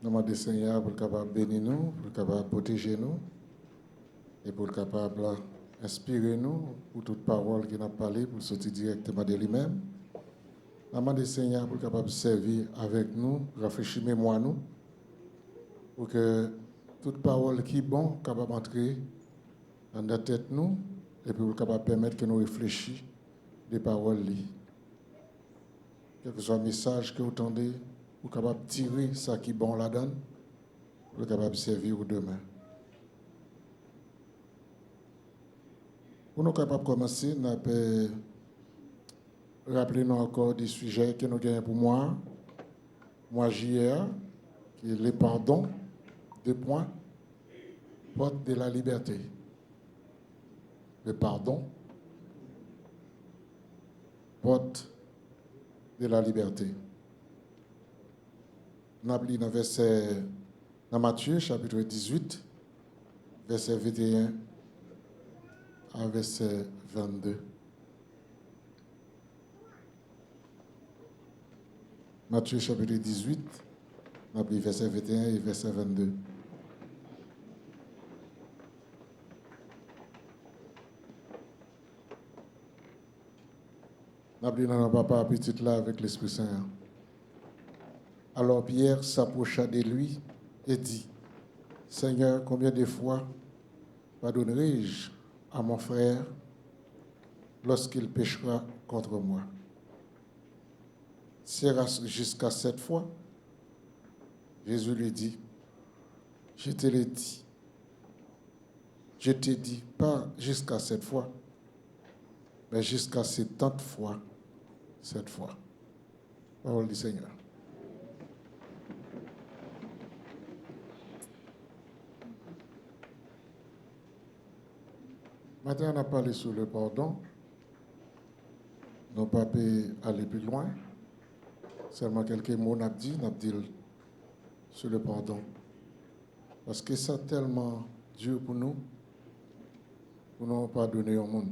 Nous demandons Seigneur pour le capable bénir nous, pour le capable protéger nous et pour le capable inspirer nous pour toute parole qu'il a parlé, pour sortir directement de lui-même. Nous demandons Seigneur pour le capable servir avec nous, rafraîchir mémoire nous, pour que toute parole qui est bonne capable d'entrer dans notre tête nous et pour le capable permettre que nous réfléchissions des paroles li. Quel que soit le message que vous entendez, vous êtes capable de tirer ça qui est bon là-dedans, vous êtes capable de servir au demain. Pour nous capables de commencer, nous avons rappelé nous encore des sujets que nous gagnons pour moi. Moi, JR, qui est les pardons, 2 points, porte de la liberté. Le pardon, porte de la liberté. Nous avons lu dans Matthieu, chapitre 18, verset 21 à verset 22. Matthieu, chapitre 18, nous avons lu verset 21 et verset 22. Nous avons lu dans notre papa petit là avec l'Esprit Saint. Alors Pierre s'approcha de lui et dit, Seigneur, combien de fois pardonnerai-je à mon frère lorsqu'il péchera contre moi? Sera jusqu'à 7 fois? Jésus lui dit, je te l'ai dit. Je t'ai dit, pas jusqu'à 7 fois, mais jusqu'à 70 fois, 7 fois. Parole du Seigneur. Maintenant, on a parlé sur le pardon. Nous ne pouvons pas aller plus loin. Seulement quelques mots, on a dit sur le pardon. Parce que c'est tellement dur pour nous ne pas pardonner au monde.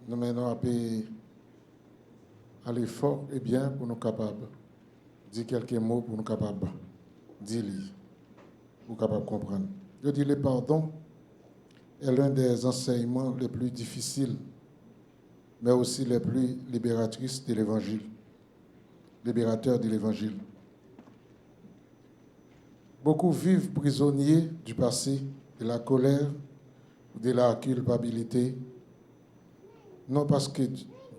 Nous maintenant aller fort et bien pour nous capables de dire quelques mots pour nous capables de dire, pour nous capables de comprendre. Je dis le pardon est l'un des enseignements les plus difficiles, mais aussi les plus libératrices de l'Évangile, libérateurs de l'Évangile. Beaucoup vivent prisonniers du passé, de la colère, de la culpabilité, non parce que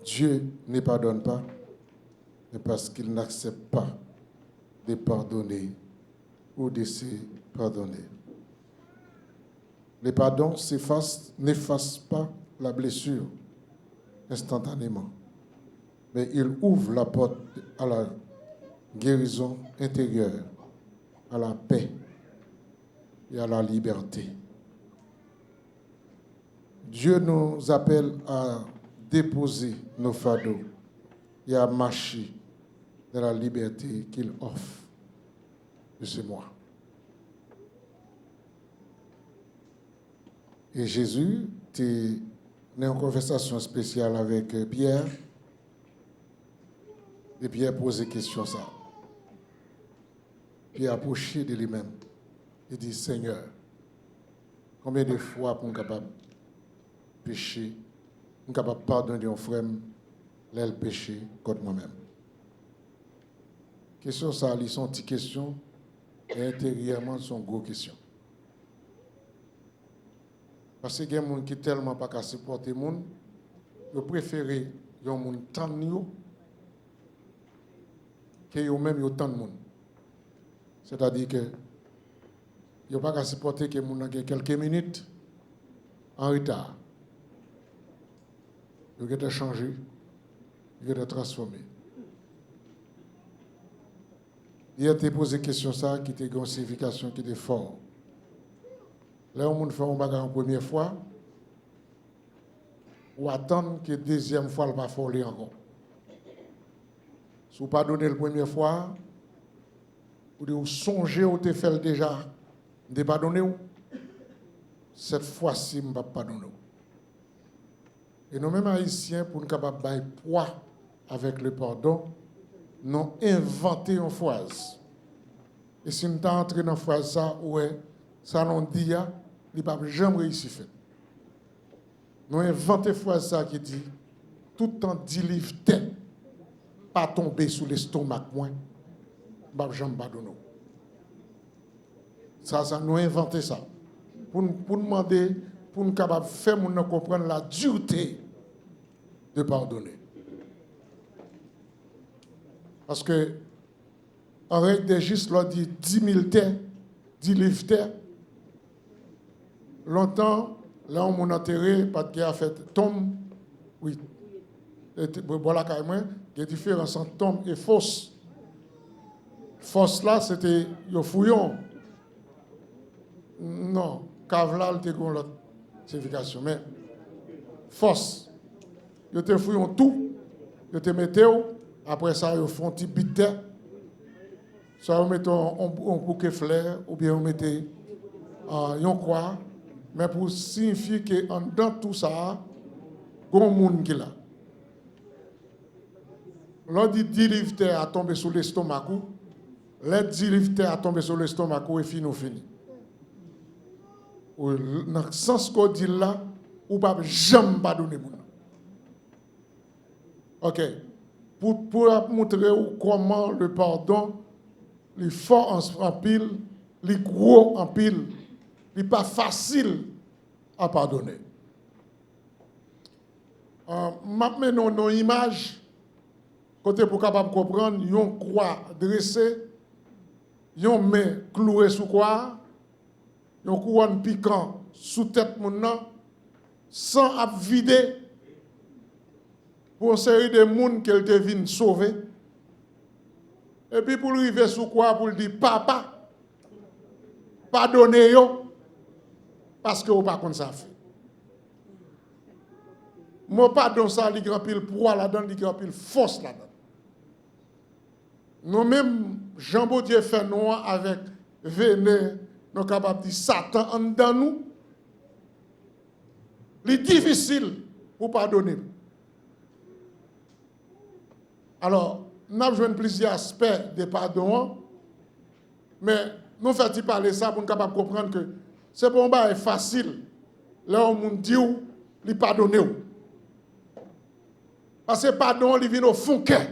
Dieu ne pardonne pas, mais parce qu'il n'accepte pas de pardonner ou de se pardonner. Le pardon n'efface pas la blessure instantanément, mais il ouvre la porte à la guérison intérieure, à la paix et à la liberté. Dieu nous appelle à déposer nos fardeaux et à marcher dans la liberté qu'il offre de ce mois. Et Jésus était en conversation spéciale avec Pierre. Et Pierre posait question ça. Pierre approchait de lui-même. Il dit, Seigneur, combien de fois pour nous capable de pécher, nous capable de pardonner un frère, le péché contre moi-même. Question ça, ils sont petites questions, et intérieurement, sont grosses questions. Parce que il y a des gens qui ne sont tellement pas qu'à supporter les gens, ils préfèrent les gens tant de gens que eux-mêmes autant de monde. C'est-à-dire que ils ne sont pas qu'à supporter que les gens aient quelques minutes en retard. Ils ont été changés, ils ont été transformés. Il a été posé une question ça qui était une signification qui était forte. Là, on fait un bagage en première fois, ou attendre que la deuxième fois, elle va foller encore. Si vous ne pas donné la première fois, ou songez ou te fait déjà, de pardonner, cette fois-ci, je ne vais pas pardonner. Et nous-mêmes haïtiens, pour nous capables de poids avec le pardon, nous inventé une phrase. Et si nous sommes entrés dans la phrase, ça, ouais, ça nous dit, il n'y a pas jamais réussi à faire. Nous avons inventé une phrase qui dit, tout temps délivre pas tomber sous l'estomac, moi, je ne jamais pardonner. Ça, nous avons inventé ça. Pour demander, pour nous capables de faire, nous comprendre la dureté de pardonner. Parce que, en règle des justes, l'on dit 10 000 terres, 10 livres terres. Longtemps, là, on m'a enterré, parce qu'il a fait tombe, oui. Voilà, carrément, il y a une différence entre tombe et fosse. Fosse là, c'était le fouillon. Non, cave là, c'était l'autre signification. Mais fosse, ils te fouillon tout, ils te mettent, après ça, ils font un petit bit de terre. Soit on met un bouquet de fleurs, ou bien on met un croix, mais pour signifier qu'en dedans tout ça, il y a un monde qui est là. L'on dit 10 livres terre a tombé sur l'estomac, les 10 livres terre a tombé sur l'estomac et fini. Dans le sens qu'on dit là, ou pas jamais pardonner. Ok. Pour montrer comment le pardon, il est fort en pile, il est gros en pile, il n'est pas facile à pardonner. Maintenant, nos images, côté pour capable comprendre, yon croix dressée, yon main clouée sous quoi, yon couronne piquant sous tête mon sans ap vider pour une série de monde qu'elle te vient sauver. Et puis pour arriver sous quoi, pour lui dire papa, pardonnez yo parce que vous pas comme ça fait. Moi pardon ça, il grand pile poids là-dedans, il grand pile force là-dedans. Nous-mêmes, Jean Baudier fait nous avec Véné, nous sommes capables de dire Satan en dedans nous. Il est difficile pour pardonner. Alors, nous avons joué plusieurs aspects de pardon, mais nous faisons parler ça pour nous capables de comprendre que c'est pour nous facile. Là, on nous dit, il pardonne. Parce que pardon, il vient au fond de cœur.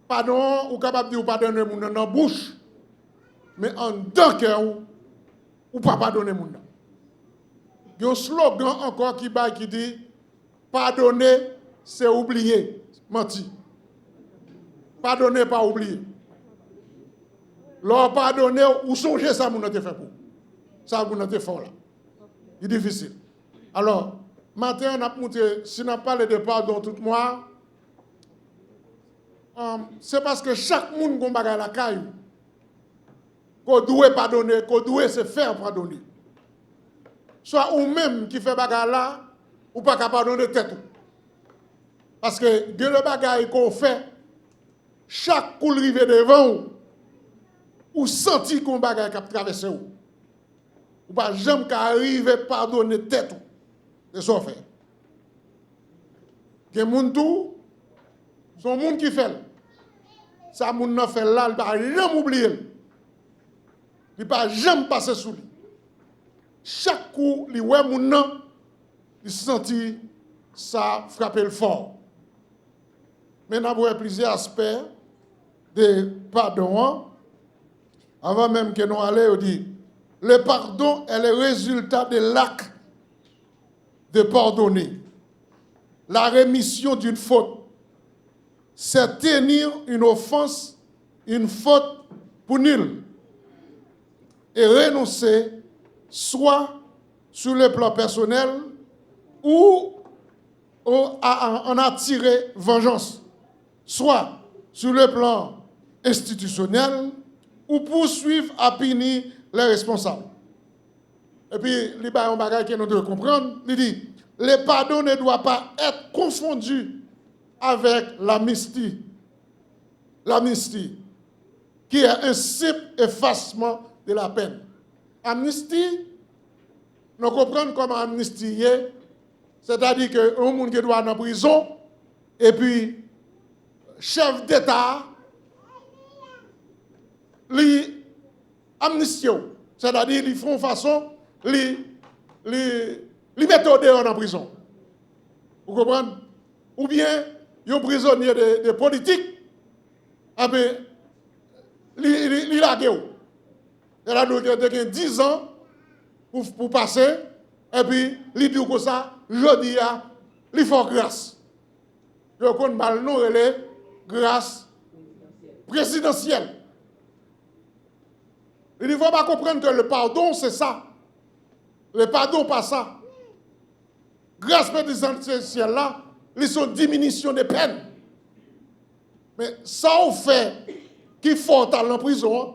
Pardon, ou capable de dire pardonner mon dans la bouche, mais en dedans cœur ou pas pardonner mon. Il y a un slogan encore qui dit pardonner, c'est oublier. Menti. Pardonner, pas oublier. Leur pardonner ou songer ça, mon fait pour. Ça, mon fait fort là. C'est difficile. Alors, maintenant, on a montré, si on a parlé de pardon tout moi, c'est parce que chaque monde qui a la caille, qu'on doit pardonner, qu'on doit se faire pardonner. Soit ou même qui fait bagarre là, ou pas capable de pardonner tête. Parce que le bagage qu'on fait, chaque coup rive devant ou senti qu'on bagage qui a traversé ou pas jamais arriver à pardonner tête. C'est ça fait. Que moun tout, son monde qui fait. Ça moun nan fait là, il va jamais oublier. Il va jamais passer sous lui. Chaque coup, il ouais moun nan, il senti ça frapper le fort. Maintenant, vous avez plusieurs aspects de pardon. Avant même que nous allions, on dit, le pardon est le résultat de l'acte de pardonner. La rémission d'une faute, c'est tenir une offense, une faute pour nul. Et renoncer, soit sur le plan personnel ou en attirer vengeance. Soit sur le plan institutionnel ou poursuivre à punir les responsables. Et puis, il y a un bagage que nous devons comprendre. Il dit, le pardon ne doit pas être confondu avec l'amnistie. L'amnistie, qui est un simple effacement de la peine. Amnistie, nous comprenons comment amnistie est, c'est-à-dire qu'un monde qui doit aller en prison, et puis, chef d'État, li amnistio, c'est-à-dire ils font façon, li mettent en prison. Vous comprenez? Ou bien, un prisonnier de politique, li la gueule. Il a donc 10 ans pour passer, et puis, il dit comme ça, je dis, il faut grâce. Je connais mal nous, elle est grâce présidentielle. Il ne faut pas comprendre que le pardon, c'est ça. Le pardon, pas ça. Grâce présidentielle, là, ils sont diminution des peines. Mais ça, on fait qui faut aller en prison,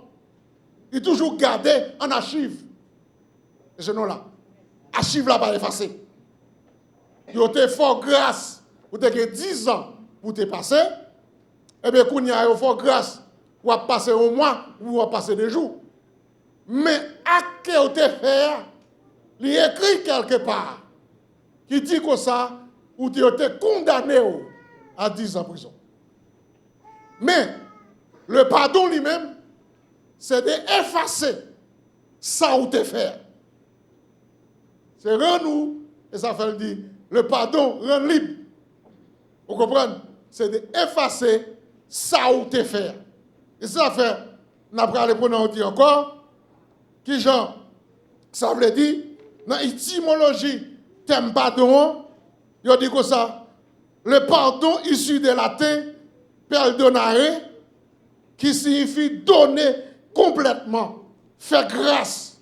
il est toujours gardé en archive. Et ce nom-là. Archive là, pas effacé. Il y a fort grâce pour te 10 ans pour te passer. Et bien, quand il y a fort grâce pour passer un mois ou pour passer des jours. Mais à que tu fait, il est écrit quelque part qui dit que ça, ou tu es condamné à 10 ans de prison. Mais le pardon lui-même, c'est d'effacer ça ou te fait. C'est rendre nous, et ça fait dire, le pardon rend libre. Vous comprenez? C'est d'effacer ça ou te fait. Et ça fait, on a parlé pour nous dire encore, qui genre, ça veut dire, dans l'étymologie, thème pardon, il dit comme ça, le pardon issu de latin, perdonare, qui signifie donner complètement, faire grâce,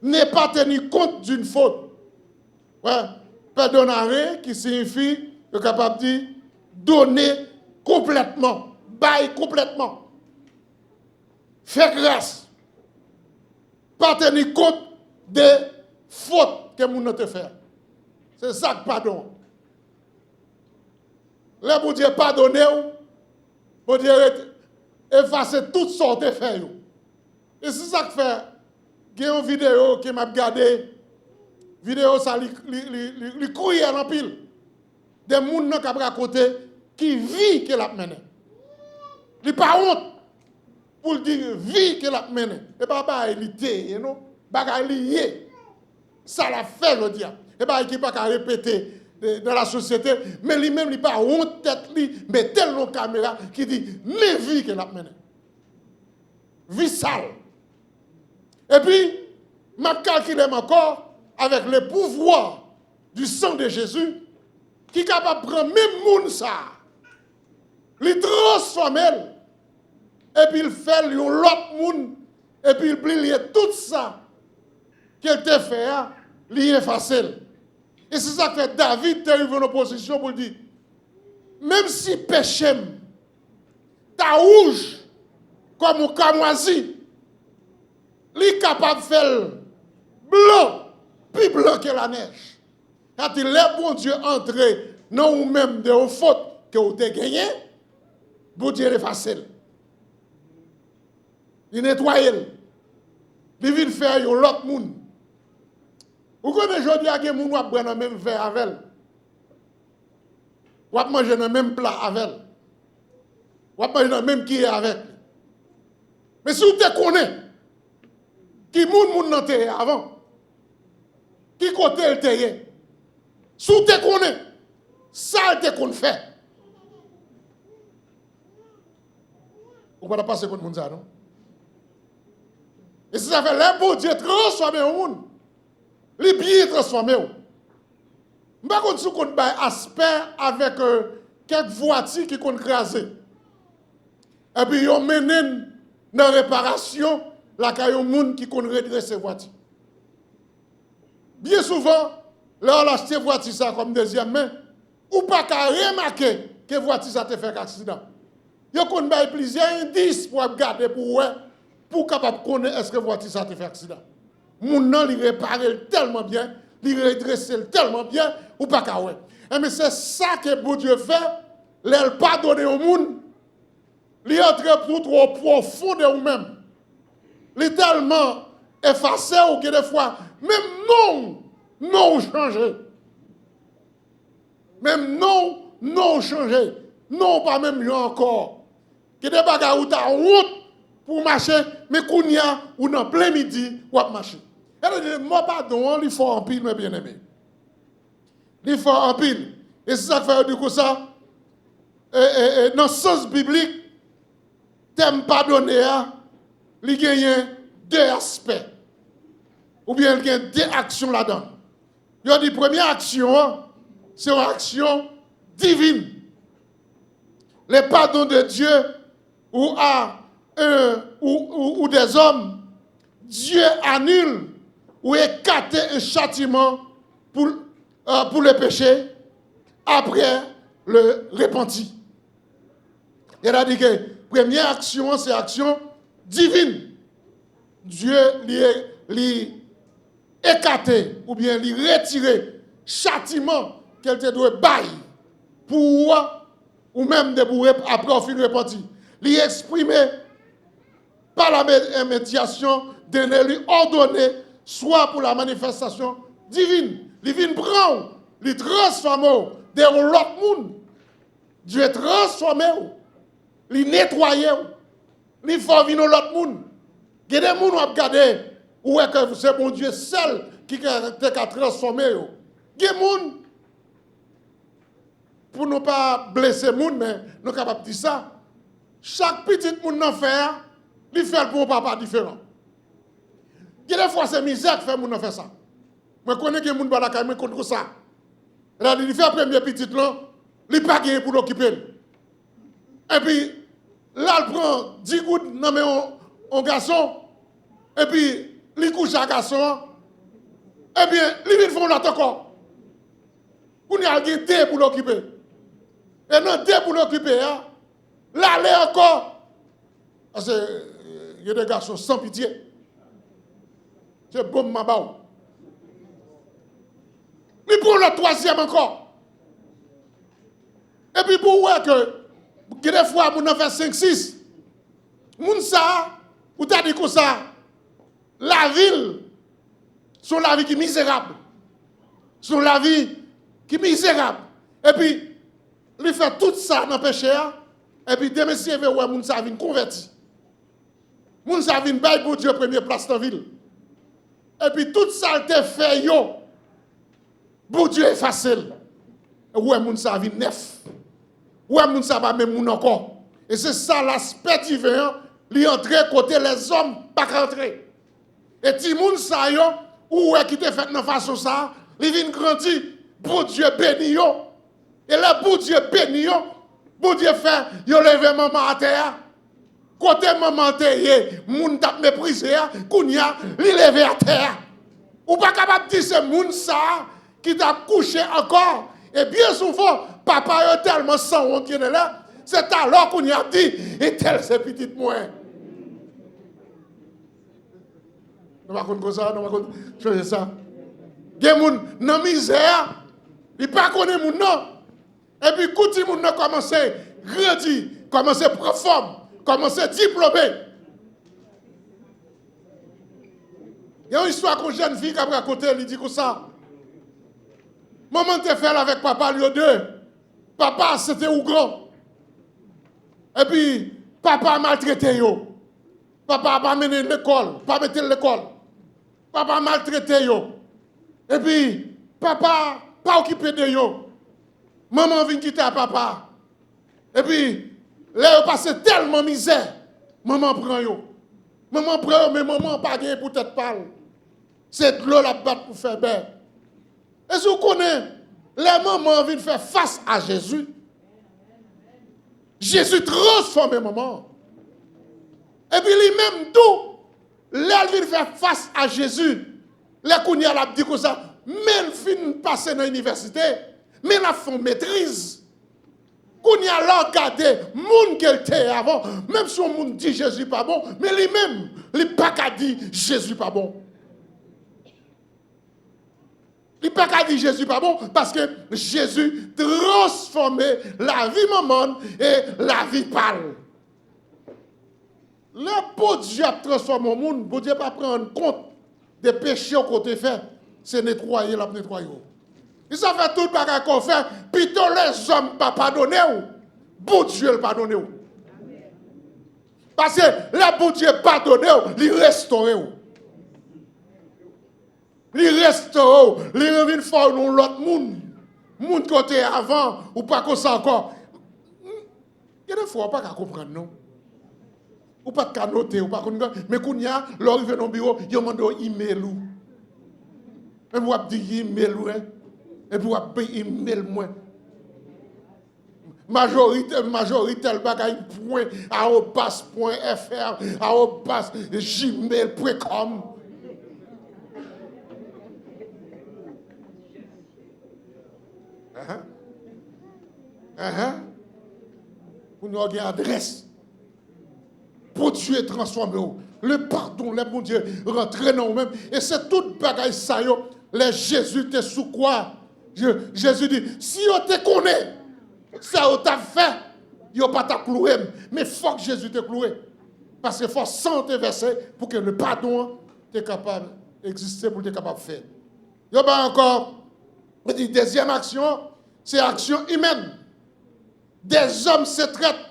n'est pas tenir compte d'une faute. Ouais. Perdonare, qui signifie, le capable de dire, donner complètement, bailler complètement, faire grâce, pas tenir compte des fautes que nous te fait. C'est ça que pardon. Là, pour dire pardonner, pour dire effacer toutes sortes de faits. Et c'est ça que fait. Il y a une vidéo qui m'a regardé. Vidéo, ça lui couille en pile. Des gens qui ont raconté qui vit qu'elle a mené. Il n'y a pas honte pour dire vie qu'elle a mené. Et pas il non? Pas lié. Ça l'a fait, le diable. Et pas qui pas répéter dans la société, mais lui-même, il n'a pas honte tête, mais tellement caméra qui dit, mais vie qu'elle a mené. Vie sale. Et puis, m'a calculé encore avec le pouvoir du sang de Jésus, qui est capable de prendre même monde ça, il transforme, et puis il fait l'autre monde, et puis il plie tout ça qu'elle t'a fait, il efface. Et c'est ça que David est arrivé en opposition pour dire, même si péché, ta rouge, comme un camoisi, il est capable de faire blanc, plus blanc que la neige. Quand il est bon Dieu entré dans ou même de vos fautes que vous avez gagné, bon Dieu efface. Il nettoie. Il vient faire l'autre monde. Vous connaissez aujourd'hui que les gens prennent dans le même verre avec elle. Ou manger dans le même plat avec elle. Ou manger dans le même qui est avec. Mais si vous te connaissez, qui moun nan te avant, qui côté le te si vous te connaissez, ça te qu'on fait. Vous ne pouvez pas passer contre moun ça, non? Et si ça fait l'impôt Dieu transformer au monde, les bien transformer. Je ne sais pas si vous avez un aspect avec quelques voitures qui sont crasées. Et puis, ils mènent dans la réparation la caillou monde qui ont redressé voiture. Bien souvent, là on achète voiture ça comme deuxième main, ou pas qu'à remarquer que voiture ça te fait un accident. Yo kon bay plusieurs indices pour regarder pour capable connaître est-ce que voiture ça te fait accident. Moun nan li réparer tellement bien, li redresser tellement bien ou pas qu'à ouais. Mais c'est ça que bon Dieu fait, l'elle pardonner au monde. Li entre pour trop profond de vous-même. Il est tellement effacé ou que des fois, même non changé. Même non changé. Non, pas même yo encore. Que des bagages où t'as honte pour marcher, mais qu'on y a, ou dans plein midi, ou à marcher. Et moi, pardon, il faut en pile, mes bien-aimés. Il faut en pile. Et c'est ça que fait du coup ça. Dans le sens biblique, t'aimes pardonner, il y a deux aspects. Ou bien il y a deux actions là-dedans. Il y a une première action, c'est une action divine. Le pardon de Dieu ou des hommes, Dieu annule ou écarte un châtiment pour le péché après le repenti. Il a dit que la première action, c'est action divine. Dieu lui écarté ou bien lui retiré châtiment qu'elle te doit bailler pour ou même de pour après au fin repenti. Lui exprimer par la médiation de lui ordonner soit pour la manifestation divine. Il vient prendre, il transforme de l'autre monde. Dieu transforme, il nettoie, il fait venir l'autre monde. Il y a des gens qui ont regardé où est que c'est mon Dieu seul qui a transformé. Il y a des gens, pour ne pas blesser les gens, mais nous sommes capables de dire ça. Chaque petit monde en fait, il fait pour un papa différent. Il y a des fois, c'est misère qui fait que faire ça. Je connais que les gens qui ont contre ça. Il fait le premier petit là, il n'est pas gagné pour l'occuper. Et puis, là, il prend 10 gouttes dans un garçon, et puis, il couche à garçon, et bien, il vient l'autre encore. On a deux pour l'occuper. Et non, deux pour l'occuper, là, il est encore. Parce qu'il y a des garçons sans pitié. C'est bon, ma baou. Mais pour le troisième encore. Et puis pour voir que, des fois, on a fait 5-6. Moun ça, ou t'as dit que ça, la ville, sont la vie qui est misérable. Sont la vie qui est misérable. Et puis, il fait tout ça dans le péché. Et puis, demain, si vous voyez, moun ça vient converti. Moun ça vient bailler pour Dieu première place dans la ville. Et puis, tout ça te fait yo. Pour Dieu est facile. Et ouais, moun ça vient neuf. Ouais, moun ça va même moun encore. Et c'est ça l'aspect divin. Li entrer côté les hommes, pas rentrer. Et ti moun sa yo, ou est qui te fait dans façon ça, li vient grandir, pour Dieu béni yo. Et là, pour Dieu béni yo, pour Dieu fait, yo levé maman à terre. Côté maman terre, moun tap méprisé, kounya, li levé à terre. Ou pas capable de dire c'est moun ça qui t'a couché encore. Et bien souvent, papa yo tellement sans honte qui est là, c'est alors qu'on y a dit, et tel c'est petit moins. Nous ne connaissons pas ça, nous ne connaissons pas ça. Il y a des gens dans la misère, ils ne connaissent pas non. Et puis, quand ils ont commencé à grandir, commencé à prendre forme, commencé à diplômer. Il y a une histoire qu'une jeune fille qui a raconté, elle dit comme ça. Maman te fait avec papa, lui deux. Papa, c'était ou grand. Et puis, papa a maltraité yo. Papa a pas mené l'école, pas mettre l'école. Papa a maltraité yo. Et puis, papa pas occupé de yo. Maman vient quitter papa. Et puis, là, yo passe tellement misère. Maman prend yo. Maman prend yo, mais maman pas gagné pour tête parle. C'est de l'eau la batte pour faire bain. Et si vous connaissez, les mamans viennent faire face à Jésus. Jésus transforme maman. Et puis lui-même tout, là il vient faire face à Jésus. Les kounia l'a dit comme ça, même fin passer dans l'université, mais la font maîtrise. Kounia l'a regardé, moun qu'elle était avant, même si on moun dit Jésus pas bon, mais lui-même, il pas qu'à dire Jésus pas bon. Il n'y a pas qu'à dire Jésus pas bon, parce que Jésus transformait la vie maman et la vie pâle. Le beau Dieu a transformé le monde, beau Dieu pas prendre compte des péchés qu'on a fait, c'est nettoyer, la nettoyer. Et ça fait tout le bagage qu'on fait, plutôt les hommes pas pardonner. bon Dieu le pardonne. Parce que le bon Dieu pardonne, il restaure. Il restaure, il revient fort dans l'autre monde. Monde côté avant, ou pas comme ça encore. Il y a des fois, pas qu'à comprendre, non? Ou pas qu'à noter, ou pas comprendre. Mais quand il y a, l'arrivée dans le bureau, il y a un email. Et vous avez dit email, et vous avez payé email, moi. Majorité, le bagage, point, @.fr, @gmail.com. Pour nous avoir une adresse. Pour Dieu transformer. Le pardon, le bon Dieu, rentrer dans nous-mêmes. Et c'est tout bagaille ça, les Jésus te sous quoi? Jésus dit, si on te connaît, ça on t'a fait, il pas t'a cloué. Mais il faut que Jésus te cloué. Parce qu'il faut sentir verser pour que le pardon soit capable d'exister, pour être capable de faire. Il y a encore, deuxième action, c'est action humaine. Des hommes se traitent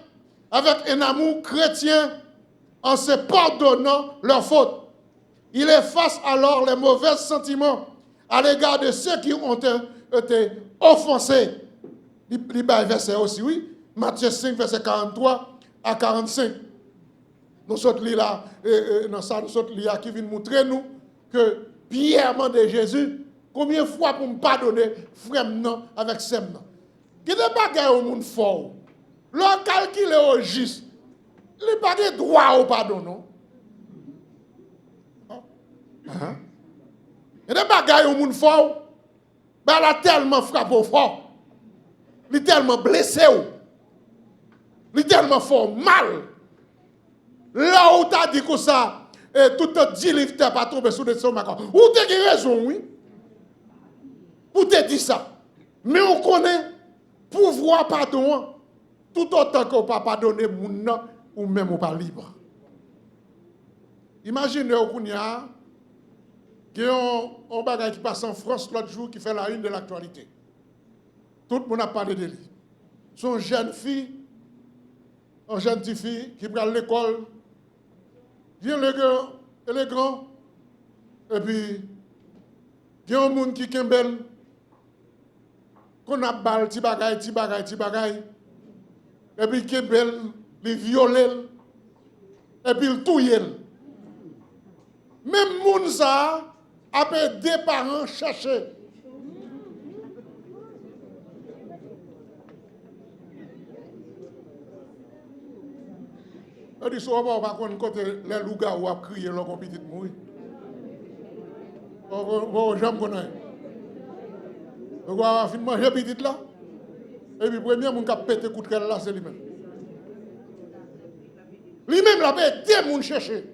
avec un amour chrétien en se pardonnant leurs fautes. Il efface alors les mauvais sentiments à l'égard de ceux qui ont été offensés. Il y a un verset aussi, oui. Matthieu 5, verset 43 à 45. Nous sommes là, dans ça, nous sommes là qui vient montrer nous que Pierre demande de Jésus combien de fois pour me pardonner frère non avec sem non. Qui ne pas gagner au monde fort. L'on calcule au juste. Il n'y a pas de droit au pardon, non? Il n'y a pas gagner au monde fort. Ben, il a tellement frappé au fort. Il est tellement blessé. Il est tellement fort mal. Là où tu as dit que ça, tout le 10 livres n'ont pas tombé sous le stomac. Ou tu as raison, oui. Pour te dire ça. Mais on connaît pouvoir pardon tout autant qu'on ne peut pas pardonner mon ou même on pas libre. Imaginez qu'il y a un bagage qui passe en France l'autre jour qui fait la une de l'actualité. Tout le monde a parlé de lui. Son jeune fille, une jeune petite fille qui va à l'école, vient le grand, et puis il y a un monde qui est belle. Qu'on a balle, ti bagay, et puis qui est belle, il viole, et puis il touille. Même moun ça, après des parents chercher. On dit souvent, on va côté les loups-garous ou à crier leur petit mourir. On jamais connaît. On va finir manger petit là. Et puis, premier, mon cap pété coup de cœur là, c'est lui-même. Lui-même, là, des gens chercher.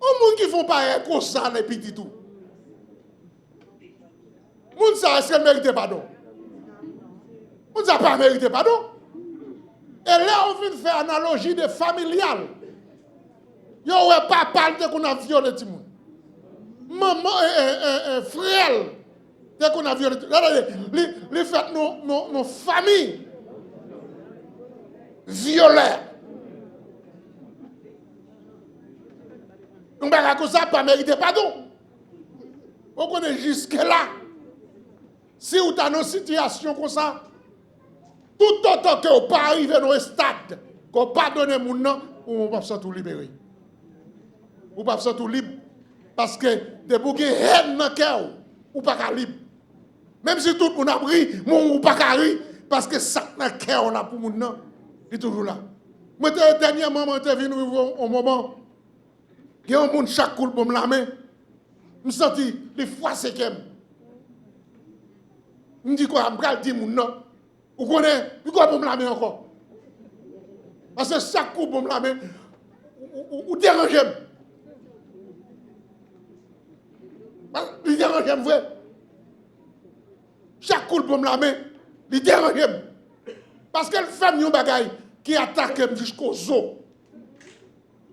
Au monde qui font pas comme ça, les petits tout. Moun ça, est-ce qu'elle mérite pardon? Moun ça pas mérité pardon? Et là, on vient faire analogie de familial. Yo, ouais, papa, dès qu'on a violé tout le monde. Maman, frère, dès qu'on a violé tout le monde. Les fait nos familles violées. Donc, comme ça, pas mérité pardon. On connaît jusque-là. Si vous avez une situation comme ça, tout autant que vous ne pas arriver dans un stade, qu'on ne pas donner mon nom, on ne peut pas tout libérer. On ne peut pas tout libre. Parce que de vous avez haine dans le cœur, ou pas libre. Même si tout le monde a pris, ou pas rire, parce que ça dans le cœur, on a pour mon nom, il est toujours là. Moi, dernièrement, je suis venu au moment, il y a un monde chaque coup pour me la main. Je me sens les fois c'est qu'elle. Je me dis quoi, je me dis mon nom. Vous connaissez, pourquoi pour me la main encore? Parce que chaque coup pour me la main, vous dérangez. Il dérange, vrai. Chaque coup pour me la main, il dérange. Parce qu'elle fait un bagage qui attaque jusqu'aux os,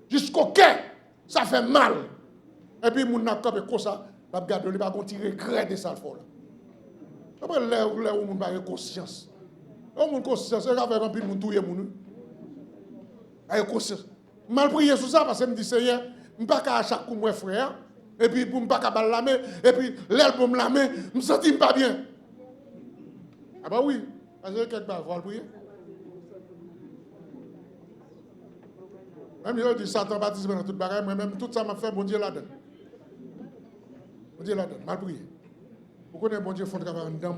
jusqu'au cœur. Ça fait mal. Et puis, mon n'a comme ça, la garde, il va tirer regret de ça. Après, là où mon n'a conscience. On mon conscience, c'est avec un peu de monde touyer mon. Avec conscience. Mal prier sur ça parce que me dit Seigneur, me pas qu'à chaque coup moi frère et puis pour me pas qu'à balle la main et puis l'aile pour me la main, me sentir pas bien. Ah bah oui, parce que quelque part faut prier. Même je dis Satan baptise dans toute bagaille, moi même tout ça m'a fait bon Dieu là-dedans. Bon Dieu là-dedans, mal prier. Vous connaissez bon Dieu font travail en dedans.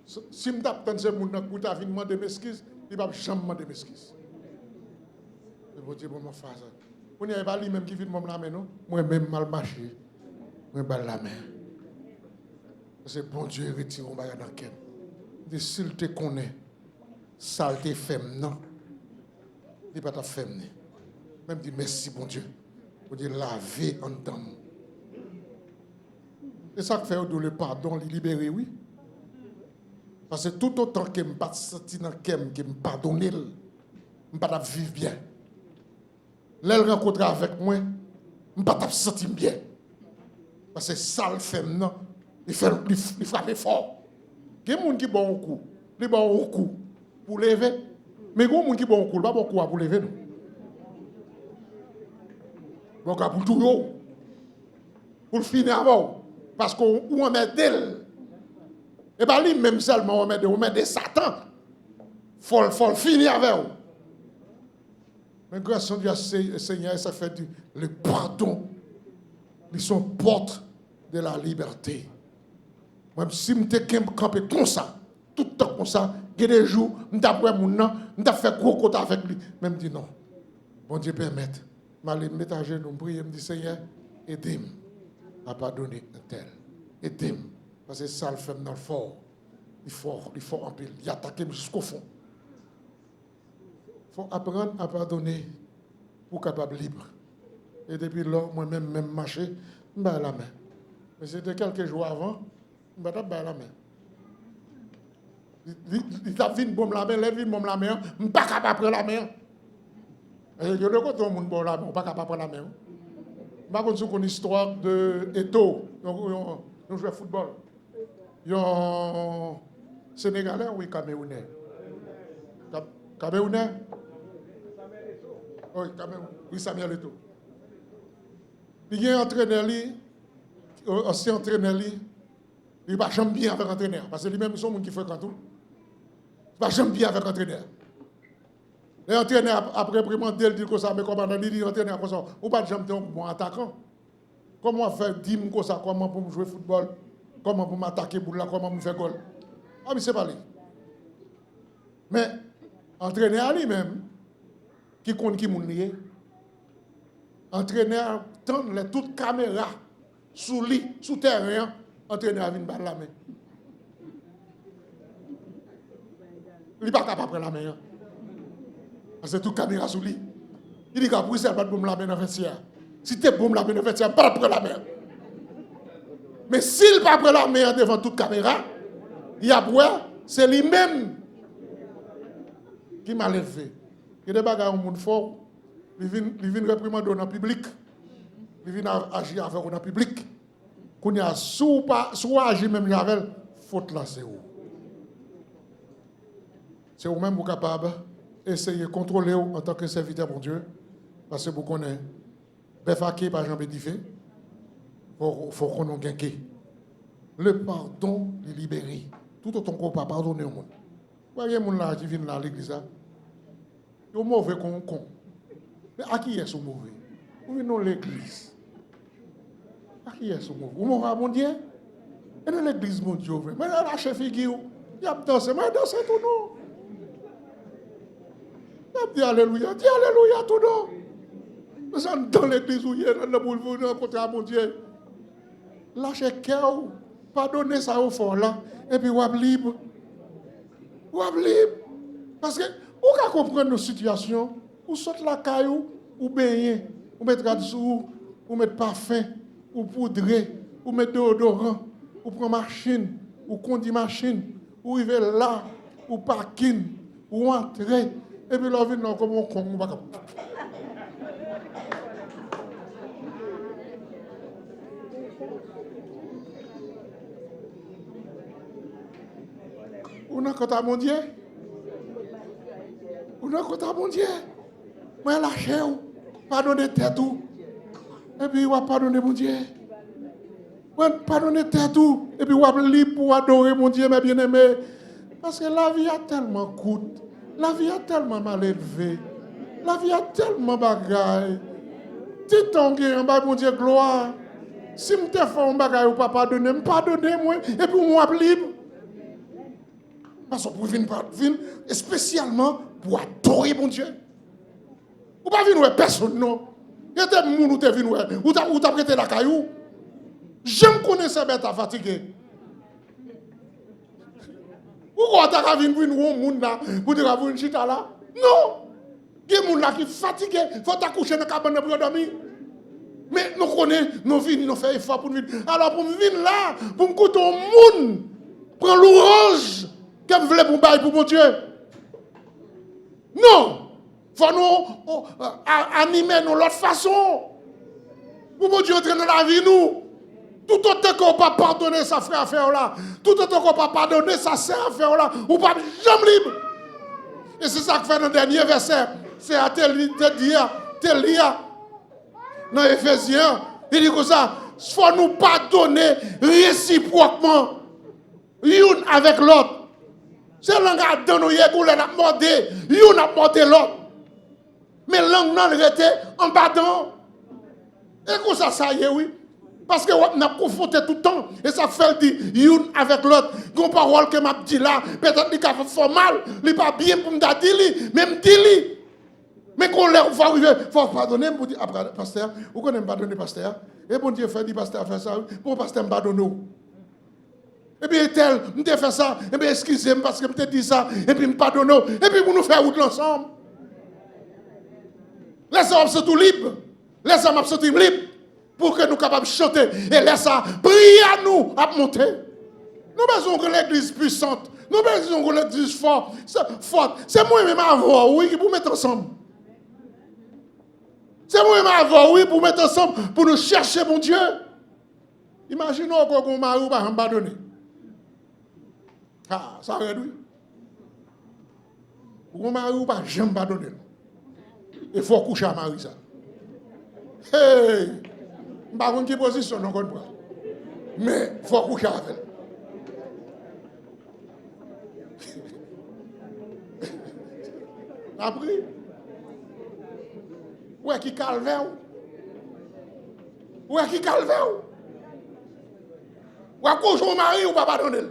Si je tape dans ce monde pour ta vie demander m'excuse, il va jamais demander m'excuse. Bon Dieu pour me faire ça. On n'y a pas lui même qui vit mon la main non. Moi même mal marché. Moi bal la main. Parce que bon Dieu retire on bagarre dans quel. Dit s'il te connaît, saleté femme non. Il pas ta femme. Même dit merci bon Dieu. Bon Dieu laver en dedans. Et ça fait le pardon, le libérer oui. Parce que tout autant que je ne pas senti dans le cœur, que je ne pardonne, je ne pas vivre bien. L'elle rencontre avec moi, je ne pas sentir bien. Parce que ça le fait, non, il frappe fort. Il y a des gens qui ont un coup, ils ont un coup pour lever. Mais il y a des gens qui ont un coup, ils n'ont pas un coup pour lever. Donc, pour tout, pour le finir avant. Parce qu'on met d'elle. Et bien, lui, même seulement, on met des satans. Il faut finir avec eux. Mais grâce à Dieu, Seigneur, ça fait le pardon. Ils sont portes de la liberté. Même si je suis campé comme ça, tout le temps comme ça, il y a des jours, je suis après mon nom, je fait gros côté avec lui. Même dit non. Bon Dieu permette. Je vais mettre à genoux, prier, je me dis Seigneur, aidez-moi à pardonner un tel. Aidez-moi. Parce que ça le fait dans le fort. Il faut en pile. Il attaque jusqu'au fond. Il faut apprendre à pardonner pour être capable libre. Et depuis là, moi-même, marcher, je vais la main. Mais c'était quelques jours avant, je vais la main. Il a vu une bombe la main, il a vu une bombe la main, je ne suis pas capable de prendre la main. Et il y a des gens qui ont bon la main, je ne suis pas capable de prendre la main. Je ne sais pas une histoire de Eto, nous jouons au football. Il y a un Sénégalais ou Camerounais? Camerounais? Oui, Cameroun. Oui, Samuel Eto. Il y a un entraîneur, ancien entraîneur, il ne va jamais bien avec l'entraîneur. Parce que lui-même, ils sont gens qui fréquentent tout. Il ne va jamais bien avec l'entraîneur. L'entraîneur, après prémenter, il dit que ça, mais comment il dit l'entraîneur comme ça, ou pas jamais un bon attaquant. Comment faire 10 comme ça, comment pour jouer au football, comment pour m'attaquer pour là, comment pour faire goal. Ah, mais c'est pas lui. Mais entraîneur lui-même, qui compte qui moun lié, entraîneur tend les toutes caméras sous lit, sous terrain, entraîneur vient battre la main. Il n'est pas capable de prendre la main. Parce que toute caméra sous lit. Il dit qu'après ça, il va te la main dans le vestiaire. Si tu es bon la main dans le vestiaire, pas prendre la main. Mais s'il ne prend pas la main devant toute caméra, il y a boire, c'est lui-même qui m'a levé. Il y a des bagages au monde fort. Il vient réprimander dans le public. Il vient agir avec dans le public. Quand il y a soit agir même avec, faute là, c'est où? C'est vous-même vous capable d'essayer de contrôler en tant que serviteur de Dieu. Parce que vous connaissez, Befake par Jean Bédifé, il faut qu'on ait gagné. Le pardon est libéré. Tout autant qu'on peut pardonner au monde. Vous voyez, les gens là qui viennent à l'église, ils sont mauvais comme un con. Mais à qui est-ce mauvais? Vous venez dans l'église. À qui est-ce mauvais? Vous m'avez à mon Dieu? Et dans l'église, mon Dieu, mais dans la chef figure, il y a dansé, mais dansé tout non. Il y a dit alléluia tout non. Nous sommes dans l'église où il y a dans le boulevard, rencontrer à mon Dieu. Lâchez cœur, pardonnez ça au fond là, et puis vous êtes libre. Vous êtes libre. Parce que vous pouvez comprendre nos situations, vous sautez la caillou, vous baignez, vous mettez radisou, vous mettez parfum, vous poudrez, vous mettez déodorant, vous prenez machine, vous conduisez machine, vous arrivez là, vous parkez, vous entrez, et puis là, vous venez comme un con, vous compte à mon Dieu? Ou non compte à mon Dieu? Moi, lâchez ou, pardonnez tête ou. Et puis, ou pardonner mon Dieu. Pardonnez tête ou. Et puis, ou libre pour adorer mon Dieu, mes bien-aimés. Parce que la vie a tellement coûte. La vie a tellement mal élevé. La vie a tellement bagaille. Titan qui en bas, mon Dieu, gloire. Si je te fais un bagaille ou pas pardonner, pardonnez-moi. Et puis, moi, libre. Parce que pour venir, spécialement pour adorer mon Dieu. Ou pas venir personne, non. Il y a des gens qui sont venus, ou t'as prêté la caillou. J'aime connaître ça, bête à fatiguer. Pourquoi t'as venir pour une là, pour dire une chita là? Non! Il y a des gens qui sont fatigués, il faut t'accoucher dans la cabane pour dormir. Mais nous connaissons, nous venons, nous faisons effort pour venir. Alors pour venir là, pour me coûter au monde, prendre l'orange, qu'elle voulait pour bailler pour mon Dieu. Non! Il faut nous animer de l'autre façon. Pour mon Dieu, entrer dans la vie, nous. Tout autant qu'on ne peut pas pardonner sa frère à faire là, tout autant qu'on ne peut pas pardonner sa sœur à faire là, ou pas jamais libre. Et c'est ça que fait dans le dernier verset. C'est à Télia, dans Éphésiens, il dit comme ça, il faut nous pardonner réciproquement, l'un avec l'autre. C'est l'un qui a donné, nous a mordé, l'un a mordé l'autre. Mais l'un n'a été en pardon. Et comme ça y est, oui. Parce que on a confronté tout le temps. Et ça fait dire, l'un avec l'autre. Une parole que m'a dit là, peut-être qu'il a fait mal, il n'est pas bien pour me dire, même dire. Mais quand on va arriver, il faut pardonner, pour dire, après, pasteur, vous connaissez pardonner, pasteur? Et bon Dieu fait, dit, pasteur, fait ça, pour pasteur me pardonner. Et puis, tel, je fait ça, et bien, excusez-moi parce que je dit ça, et puis, me pardonner, et puis, pour nous faire route ensemble. Laissez-moi tout libre. Laissez-moi tout libre. Pour que nous soyons capables de chanter. Et laissez-moi prier à nous à monter. Nous besoin de l'église puissante. Nous besoin de l'église forte. C'est moi-même à voir, oui, pour mettre ensemble. C'est moi-même à voir, oui, pour mettre ensemble, pour nous chercher, mon Dieu. Imaginons qu'on mari ou pas abandonné. Ah, ça réduit. Qu'on mari ou pas jamais abandonné. Il faut coucher à mari ça. Hey! Je ne sais pas quelle position nous comprenons. Mais il faut coucher avec elle. Après, où est-ce qu'il calvaire? Où est-ce qu'il calvaire? Où est-ce qu'il couche au mari ou pas pardonner?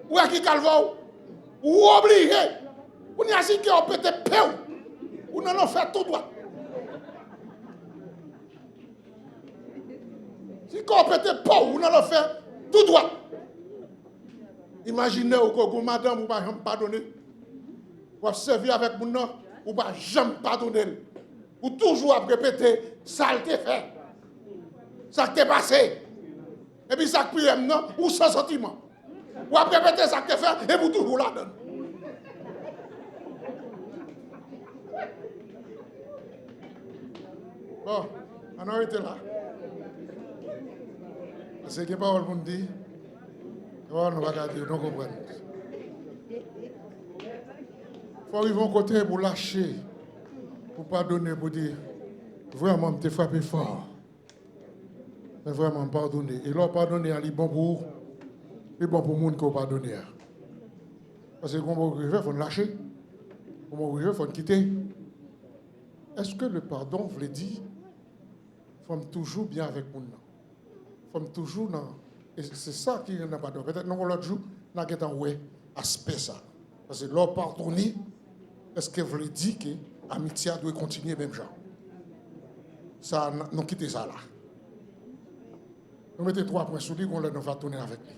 Où est-ce qu'il calvaire? Ou obligé? Ou n'y a si qui a peut-être peur? Ou non fait tout droit? Si qu'on peut-être pas, ou non fait tout droit? Imaginez que madame ou pas jamais pardonner. Ou servir avec mon nom, ou pas jamais pardonner. Ou toujours à répéter, ça t'est fait. Ça t'est passé. Et puis ça prie non, ou sans sentiment. Ou à répéter ça t'est fait, et vous toujours la donne. Bon, on a arrêté là. C'est que parole qu'on dit. On ne va pas dire, nous comprenons. Il faut arriver à un côté pour lâcher, pour pardonner, pour dire, vraiment, je t'ai frappé fort. Mais vraiment, pardonner. Et là, pardonner, c'est bon pour le monde qui a pardonné. Parce que quand on arrive, il faut lâcher. Quand on arrive, il faut quitter. Est-ce que le pardon veut dire qu'il faut toujours bien avec le monde? Il faut toujours dans. Et c'est ça qui n'a pas de. Peut-être que l'autre jour, nous avons un aspect ça. Parce que leur pardonner, est-ce que vous dire que l'amitié doit continuer même genre? Ça, nous quittons ça là. Nous mettons 3 points sur lui, on va tourner avec lui.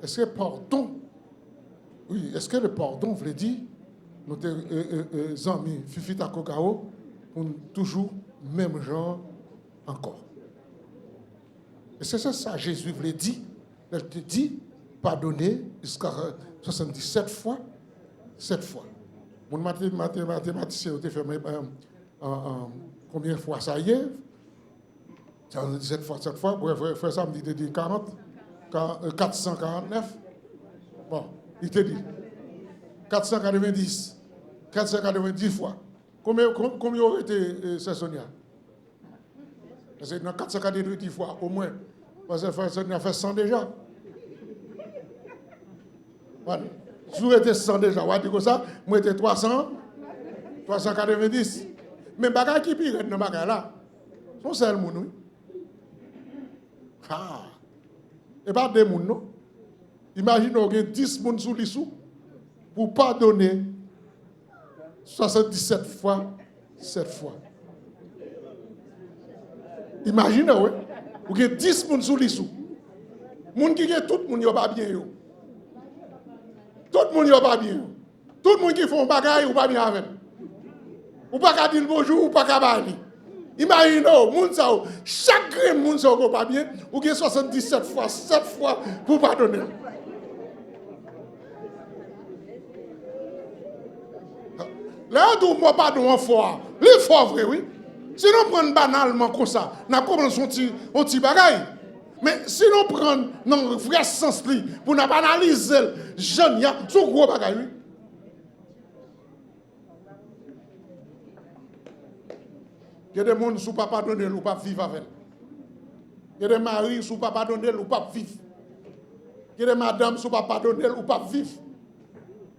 Est-ce que pardon, oui, est-ce que le pardon veut dire, nos amis, Fifita Kokao, pour toujours même genre encore? Et c'est ça Jésus voulait dire. Il te dit, pardonner jusqu'à 77 fois, 7 fois. Mon mathématicien a fait combien de fois ça y est? 77 fois, 7 fois. Pour faire ça, me dit 449. Bon, Il te dit 490. 490 fois. Combien aurait été Sonia? C'est dans 490 fois au moins. Parce que Sonia fait 100 déjà. Voilà. Si vous étiez 100 déjà, vous avez dit comme ça, moi j'étais 300, 390. Mais bagay qui pire dans bagay là, son seul moun, oui. Ah. Et pas des moun, non? Imaginez, vous avez 10 moun sous l'issou pour pardonner 77 fois, 7 fois. Imaginez, oui. Vous avez 10 moun sous l'issou. Moun qui est tout le monde, il pas bien. Yo. Tout le monde, il pas bien. Tout le monde qui font bagay, il pas bien avec. Ou pas dire bonjour, ou pas parler. Imaginez, chaque monde qui n'est pas bien, ou qui 77 fois, 7 fois pour pardonner. Là, on ne pardon en foi. Les fois vrai, oui. Si on prend banalement comme ça, on a commencé un petit bagay. Mais si on prend dans le vrai sens, pour ne pas analyser le jeune, c'est un gros bagay, oui. Il y a des gens qui ne sont pas pardonnés ou pas vivre avec. Il y a des maris qui ne sont pas pardonnés ou pas vivre. Il y a des madames qui ne sont pas pardonnées ou pas vivre.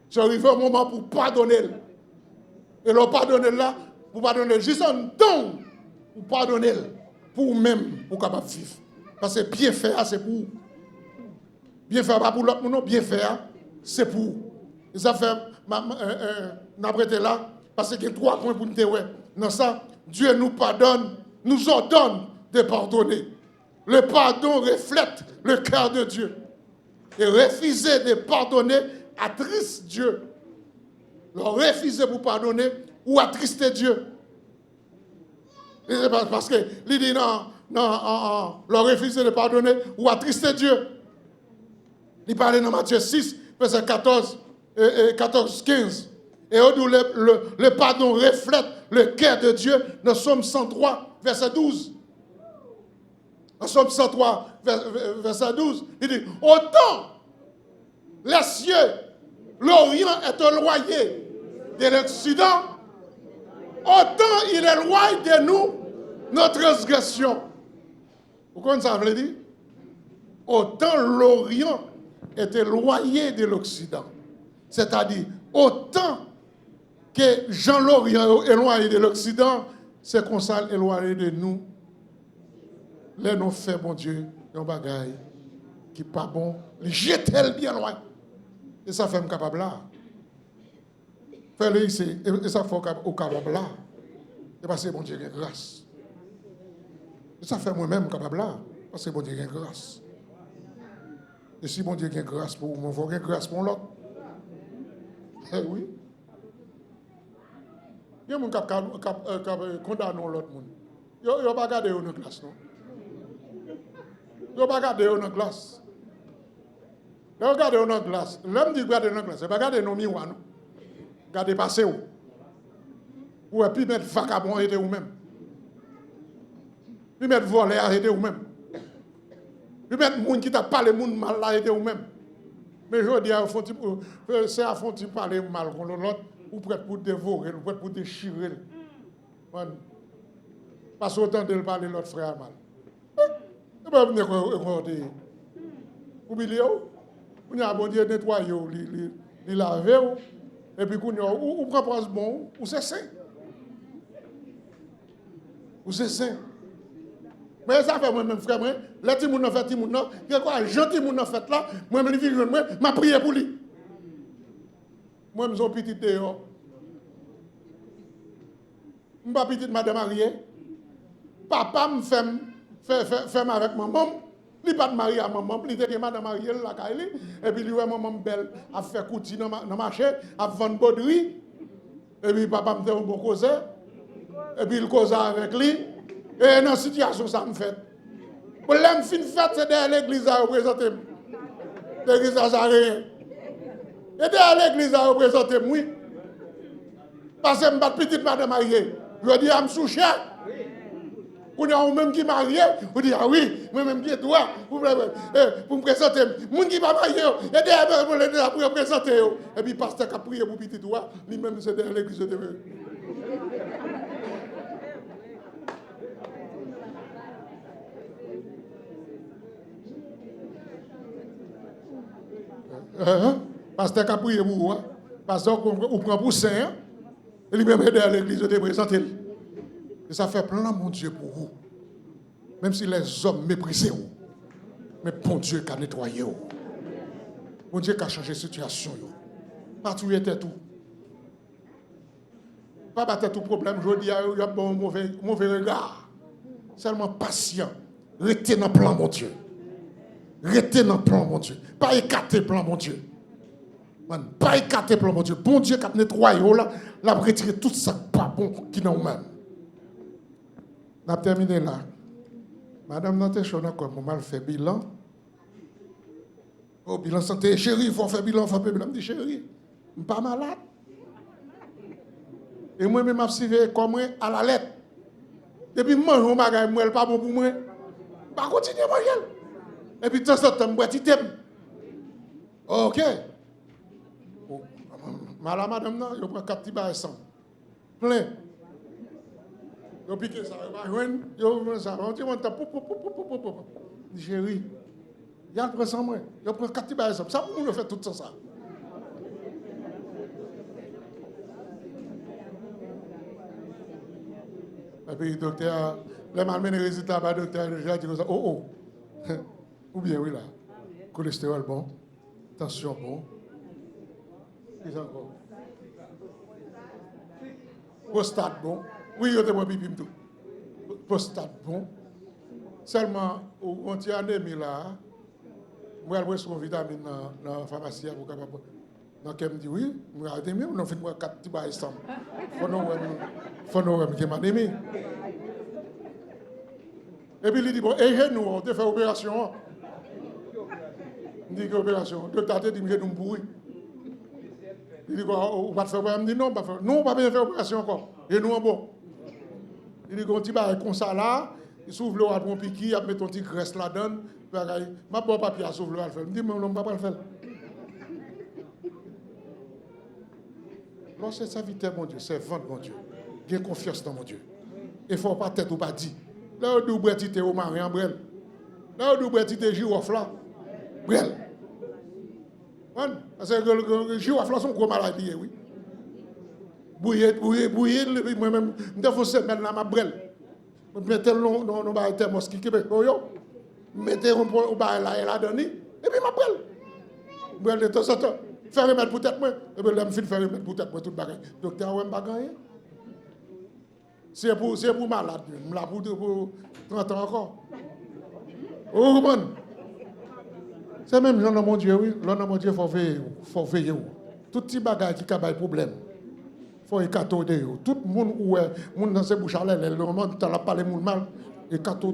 C'est arrivé un moment pour pardonner. Et le pardonner là, pour pardonner juste un temps pour pardonner pour vous-même, pour capable vivre. Parce que bien faire, c'est pour vous. Bien faire, pas pour l'autre, non, bien faire, c'est pour vous. Et ça fait, n'apprêtez là, parce qu'il y a 3 points pour nous dire, dans ça, Dieu nous pardonne, nous ordonne de pardonner. Le pardon reflète le cœur de Dieu. Et refuser de pardonner attriste Dieu. Le refuser pour pardonner ou attrister Dieu. Parce que il dit non, le refuser de pardonner ou attrister Dieu. Il parle dans Matthieu 6, verset 14, 15. Et le pardon reflète le cœur de Dieu dans Somme 103, verset 12. Dans Somme 103, verset 12, il dit, autant les cieux, l'Orient est éloigné de l'Occident, autant il éloigne de nous notre transgression. Vous comprenez ça veut dire? Autant l'Orient est éloigné de l'Occident. C'est-à-dire, autant que Jean-Lorient est éloigné de l'Occident, c'est qu'on s'est éloigné de nous. Là, nous faisons, bon Dieu, un bagage qui n'est pas bon. Jetez-le bien loin. Et ça fait me capable là. Fais-le ici, et ça fait au capable là. Et parce que bon Dieu a grâce. Et ça fait moi-même capable là. Parce que bon Dieu a grâce. Et si bon Dieu a grâce pour moi, il faut qu'il grâce pour l'autre. Eh oui. Il y a des gens qui condamnent l'autre monde. Ils ne pas regarder dans la classe, non? Ils ne pas regarder dans la classe. Ils regardent dans la classe. L'homme dit regarder dans la classe. Ils ne pas regarder dans le miroir, non? Regardez passer où? Ou puis mettre vagabond et vous-même. Puis mettre volé et vous-même. Puis mettre gens qui t'a parlé mal là et vous-même. Mais je dis, c'est à fond de parler mal contre l'autre, ou prêt pour dévorer, ou prêt pour déchirer. Parce qu'autant de parler l'autre frère mal. Et bien, vous venez oubliez, vous avez bon Dieu nettoyer, les laver, et puis vous prenez bon, ou c'est sain. Ou c'est sain. Mais ça fait moi-même, frère, les petits gens fait, il y a quoi, gentil gens fait là, moi-même, je vais prier pour lui. Moi, je suis petit dehors. Je ne suis pas petite madame mariée. Papa me fait avec maman. Il n'est pas marié à maman, il était madame mariée, et puis il voit maman belle, a fait coutir dans le marché, a vendre bauderie. Et puis papa me fait un bon cause. Et puis il cause avec lui. Et dans la situation, ça me fait. Pour l'homme fin fête, c'est derrière l'église à représenter. L'église à rien. Et derrière l'église à représenter, oui. Parce que je suis petite madame mariée. Je dis, je suis sous cher. On a même qui marié, on dit ah oui, moi-même qui est droit, pour me présenter. Moun qui pas marié, et pour me présenter. Et puis pasteur qui a prié pour petit droit, lui-même c'est dans l'église de Dieu. Pasteur qui a prié pour vous, pasteur qu'on prend pour saint, et lui-même est dans l'église de présenter. Et ça fait plein, mon Dieu, pour vous. Même si les hommes méprisent vous. Mais bon Dieu qui a nettoyé vous. Bon Dieu qui a changé la situation. Pas tout était tout. Pas battre tout problème. Je dis, il y a un mauvais regard. Seulement patient. Restez dans le plan, mon Dieu. Restez dans le plan, mon Dieu. Pas écarter le plan, mon Dieu. Pas écarter le plan, mon Dieu. Bon Dieu qui a nettoyé vous, là, il a retiré tout ça pas bon qui n'a même. On a terminé là. Madame Nantechona, comme on mal fait bilan. Oh, bilan santé, chérie, il faut faire bilan, il faut faire bilan. Je dis, chérie, je ne suis pas malade. Et moi-même, je suis comme moi à la lettre. Depuis que je mange un bagage, je ne pas bon pour moi. Je ne vais pas continuer à manger. Et puis, de temps en temps, je bois petit thème. Ok. Madame, je prends 4 petits barres sans. Plein. Je pique ça, je vais ça. On dit, chérie, il y a le prend sans moi. Je prends 4 petits barres sans. Ça, on fait tout ça. Et puis, le docteur, les malmenés résultats, le docteur, je dis ça, oh. Ou bien, oui, là. Cholestérol bon, tension bon. Qu'est-ce encore? Prostate bon. Oui, je te vois pipi tout. Prostate bon. Seulement, on tient anémie là. Moi, je prends une vitamine dans la pharmacie pour capable. Donc, elle me dit oui, je vais anémie, on fait 4 petits bails ensemble. Faut nous remettre une anémie. Et puis, il dit bon, et nous, on te fait opération. Il dit que opération. Le docteur dit que nous pourri. Il dit on va faire opération. Je dis non, on va pas faire opération encore. Et nous, bon. Il dit qu'on dit comme ça là, il s'ouvre le rat mon piqui, il met ton petit graisse là-dedans. Ma bon papier à s'ouvre le rat. Il dit mais on ne va pas le faire. Lorsque c'est serviteur, mon Dieu, c'est vendre, mon Dieu. J'ai confiance dans mon Dieu. Il ne faut pas tête ou pas dit. Là, où vous êtes au mari en brel. Là, où vous êtes girofle là. Brel. Parce que le girofle là, sont gros maladies, oui. Bouillé, moi-même, je fais une semaine là, ma brel. Je mets le thermos qui est je mets le bail là, et là, et puis ma brel. Brel de temps en temps. Faire remettre pour tête moi. Et puis là, je faire remettre pour tête moi, tout le bagage. Docteur, on ne pas gagner. C'est pour malade. Je l'ai pour 30 ans encore. Oh, man. C'est même l'homme de mon Dieu, oui. L'homme de mon Dieu, il faut veiller. Tout petit bagage qui a des problèmes. Il faut écarter. Tout le monde où est, dans ses bouches à l'aile, le moment où tu as parlé mal, écarter.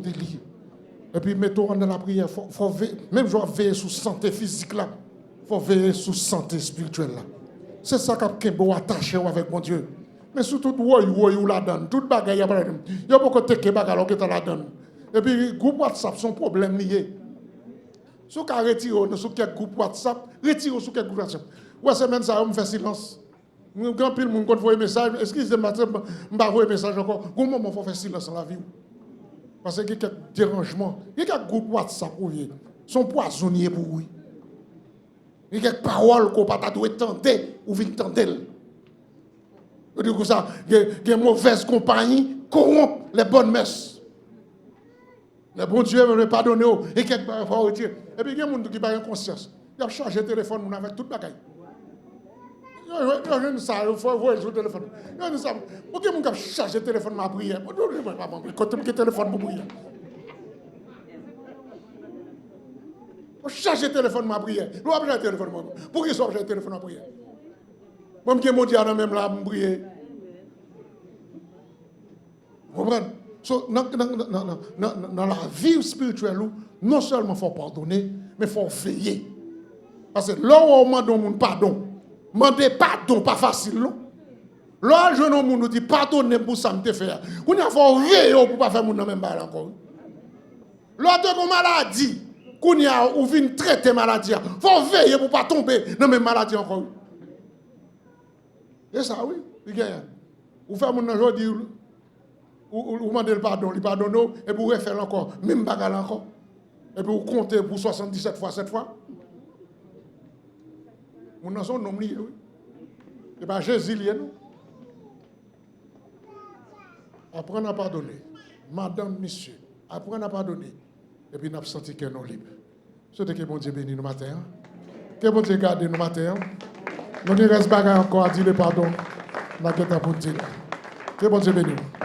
Et puis, mettons dans la prière. Faut veiller. Même je vais veiller sur la santé physique là. Il faut veiller sur la santé spirituelle là. C'est ça qui est attaché avec mon Dieu. Mais surtout, vous là-dedans. Tout bagage, il y a beaucoup de bagages qui sont là-dedans. Et puis, groupe WhatsApp, son problème lié. Si vous retirez sur quelques groupe WhatsApp, retirez sur quelques groupe WhatsApp. Ouais, c'est même ça, on me fait silence. Quand pile mon compte voit un message, excusez-moi, je ne vais pas envoyer un message encore. Comment on faut faire silence dans la vie? Parce qu'il y a quelques dérangements. Il y a quelques groupes WhatsApp où ils sont poisonniers pour vous. Il y a quelques paroles qu'on ne peut pas entendre ou vite entendre. Du coup, ça, il y a une mauvaise compagnie corrompt les bonnes messes. Le bon Dieu ne veut pas donner. Et quelques fois, et puis il y a des gens qui n'ont pas conscience. Ils ont chargé le téléphone avec tout le bagage. Il y a ça, il faut voir le téléphone. Il y a ça. Pourquoi ils ont chargé le téléphone pour prier? Quand le téléphone pour prier. Il faut charger le téléphone pour prier. Il faut charger le téléphone pour prier. Pourquoi ils ont chargé le téléphone pour prier? Moi, je me dis à même là, pour prier. Vous comprenez? Dans la vie spirituelle, non seulement il faut pardonner, mais il faut veiller. Parce que là où on demande pardon, demander pardon, pas facile, non? Là, je nous dit pardonnez pour ça me fait. Qu'on a faut veiller pour pas faire mon même bail encore. L'autre comme maladie, qu'on y a ou vient traiter maladie, faut veiller pour pas tomber dans même maladie encore. Et ça oui, il gagne. Ou faire mon aujourd'hui ou demander le pardon, il pardonne et pour refaire encore même bagarre encore. Et puis vous comptez pour 77 fois 7 fois. Mon nom son nom lié oui. Et pas Jésus lié nous. Apprendre à pardonner. Madame, monsieur, apprendre à pardonner. Et puis, nous avons senti que nous libres. Souhaitez que bon Dieu bénisse nous matin. Que bon Dieu garde nous matin. Nous ne restons pas encore à dire le pardon. Nous avons pour dire. Que bon Dieu bénisse nous.